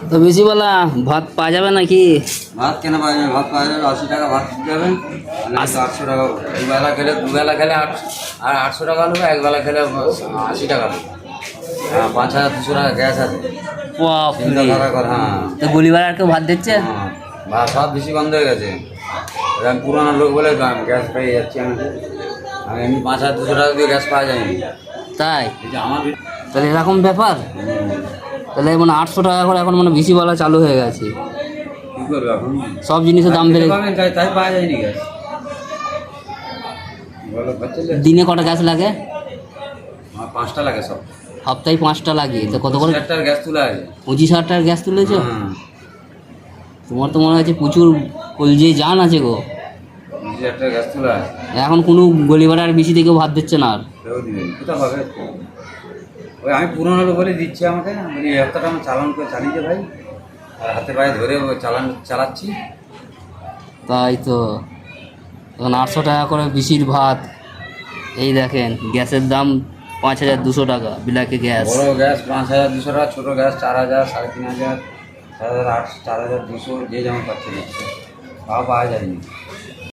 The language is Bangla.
তো বেশিবেলা ভাত পাওয়া যাবে নাকি? ভাত কেন পাওয়া যাবে? ভাত পাওয়া যাবে, 80 টাকা ভাত দিতে হবে। আর 800 টাকা দুবেলা খেলে আর 800 টাকা নেবে, একবেলা খেলে 80 টাকা নেবে। হ্যাঁ, 5200 টাকা গ্যাস আছে। চিন্তা বাপরে! করার কথা। হ্যাঁ তো গলিবার আর কেউ ভাত দিচ্ছে? হ্যাঁ, ভাত বেশি বন্ধ হয়ে গেছে। এবার পুরোনো লোক বলে গ্যাস পেয়ে যাচ্ছি আমি। আমি এমনি 5200 টাকা দিয়ে গ্যাস পাওয়া যায়নি। তাই? এই যে আমার তাহলে এরকম ব্যাপার? তাহলে মানে 800 টাকা করে এখন মানে বেশিবেলা চালু হয়ে গেছে। কী করবে এখন? সব জিনিসের দাম বেড়ে পাবেন, তাই পাওয়া যায়নি গ্যাস। বলো পাচ্ছিলে? দিনে কটা গ্যাস লাগে? আমার 5টা লাগে সব। সপ্তাহে 5টা লাগে, তো কত করে? 1,000 গ্যাস তোলা আছে। 25,000 টাকার গ্যাস তুলেছো? হুম, তোমার তো মনে হচ্ছে প্রচুর কলজে জান আছে গো। 2,000 গ্যাস তোলা আছে। এখন কোনো গলিবাড়ার বেশি থেকেও ভাত দিচ্ছে না আর। কেউ দিবেন কোথা পাবে? ওই আমি পুরোনো লোক বলে দিচ্ছি আমাকে। আমি এই হপ্তাহটা আমার চালান করে চালিয়েছে ভাই, আর হাতে পায়ে ধরে চালাচ্ছি। তাই তো এখন 800 টাকা করে বেশির ভাত। এই দেখেন গ্যাসের দাম 5,200 টাকা বিলাকে গ্যাস। বড় গ্যাস 5,200 টাকা, ছোটো গ্যাস 4,000, 3,500, 4,800, 4,200, যে যেমন পাচ্ছে দিচ্ছে। পাওয়া যায়নি।